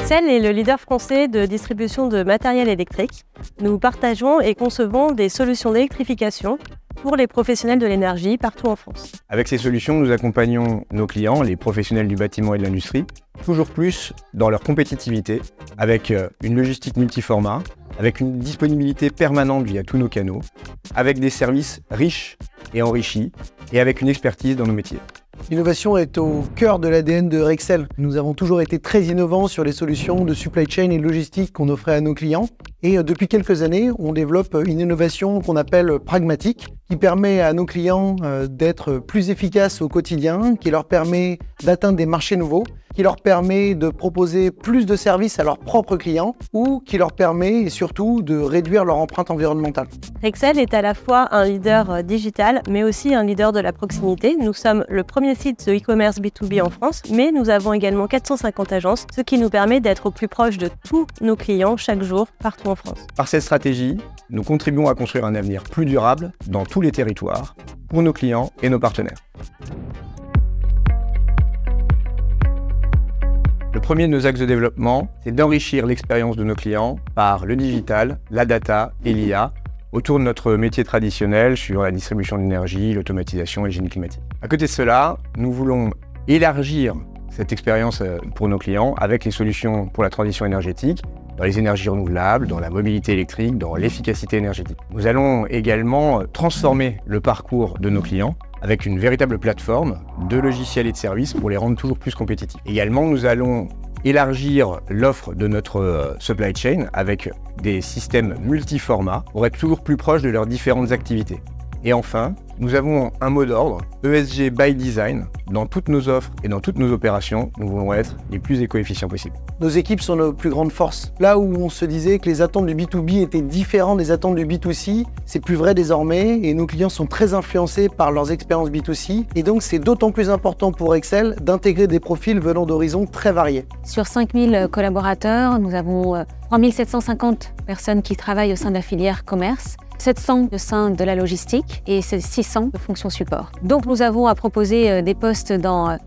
Rexel est le leader français de distribution de matériel électrique. Nous partageons et concevons des solutions d'électrification pour les professionnels de l'énergie partout en France. Avec ces solutions, nous accompagnons nos clients, les professionnels du bâtiment et de l'industrie, toujours plus dans leur compétitivité, avec une logistique multiformat, avec une disponibilité permanente via tous nos canaux, avec des services riches et enrichis, et avec une expertise dans nos métiers. L'innovation est au cœur de l'ADN de Rexel. Nous avons toujours été très innovants sur les solutions de supply chain et de logistique qu'on offrait à nos clients. Et depuis quelques années, on développe une innovation qu'on appelle pragmatique, qui permet à nos clients d'être plus efficaces au quotidien, qui leur permet d'atteindre des marchés nouveaux, qui leur permet de proposer plus de services à leurs propres clients ou qui leur permet et surtout de réduire leur empreinte environnementale. Rexel est à la fois un leader digital mais aussi un leader de la proximité. Nous sommes le premier site de e-commerce B2B en France, mais nous avons également 450 agences, ce qui nous permet d'être au plus proche de tous nos clients chaque jour, partout en France. Par cette stratégie, nous contribuons à construire un avenir plus durable dans tous les territoires, pour nos clients et nos partenaires. Le premier de nos axes de développement, c'est d'enrichir l'expérience de nos clients par le digital, la data et l'IA autour de notre métier traditionnel sur la distribution d'énergie, l'automatisation et le génie climatique. À côté de cela, nous voulons élargir cette expérience pour nos clients avec les solutions pour la transition énergétique, dans les énergies renouvelables, dans la mobilité électrique, dans l'efficacité énergétique. Nous allons également transformer le parcours de nos clients avec une véritable plateforme de logiciels et de services pour les rendre toujours plus compétitifs. Également, nous allons élargir l'offre de notre supply chain avec des systèmes multiformats pour être toujours plus proches de leurs différentes activités. Et enfin, nous avons un mot d'ordre, ESG by design. Dans toutes nos offres et dans toutes nos opérations, nous voulons être les plus éco-efficients possibles. Nos équipes sont nos plus grandes forces. Là où on se disait que les attentes du B2B étaient différentes des attentes du B2C, c'est plus vrai désormais et nos clients sont très influencés par leurs expériences B2C. Et donc c'est d'autant plus important pour Rexel d'intégrer des profils venant d'horizons très variés. Sur 5000 collaborateurs, nous avons 3750 personnes qui travaillent au sein de la filière commerce, 700 au sein de la logistique et 600 de fonctions support. Donc nous avons à proposer des postes dans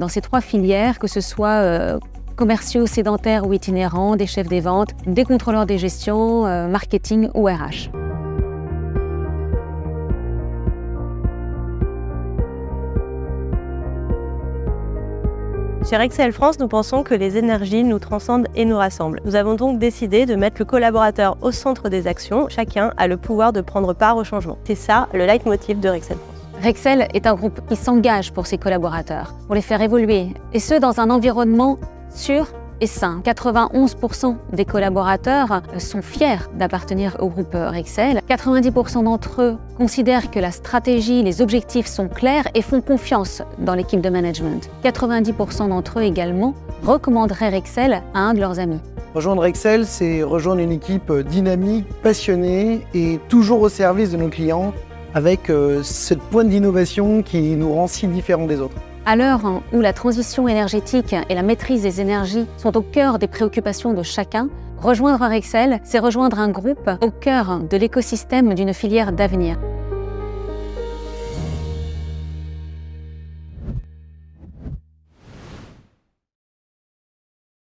ces trois filières, que ce soit commerciaux, sédentaires ou itinérants, des chefs des ventes, des contrôleurs des gestions, marketing ou RH. Chez Rexel France, nous pensons que les énergies nous transcendent et nous rassemblent. Nous avons donc décidé de mettre le collaborateur au centre des actions. Chacun a le pouvoir de prendre part au changement. C'est ça le leitmotiv de Rexel France. Rexel est un groupe qui s'engage pour ses collaborateurs, pour les faire évoluer, et ce dans un environnement sûr et sain. 91% des collaborateurs sont fiers d'appartenir au groupe Rexel. 90% d'entre eux considèrent que la stratégie, les objectifs sont clairs et font confiance dans l'équipe de management. 90% d'entre eux également recommanderaient Rexel à un de leurs amis. Rejoindre Rexel, c'est rejoindre une équipe dynamique, passionnée et toujours au service de nos clients avec cette pointe d'innovation qui nous rend si différents des autres. À l'heure où la transition énergétique et la maîtrise des énergies sont au cœur des préoccupations de chacun, rejoindre Rexel, c'est rejoindre un groupe au cœur de l'écosystème d'une filière d'avenir.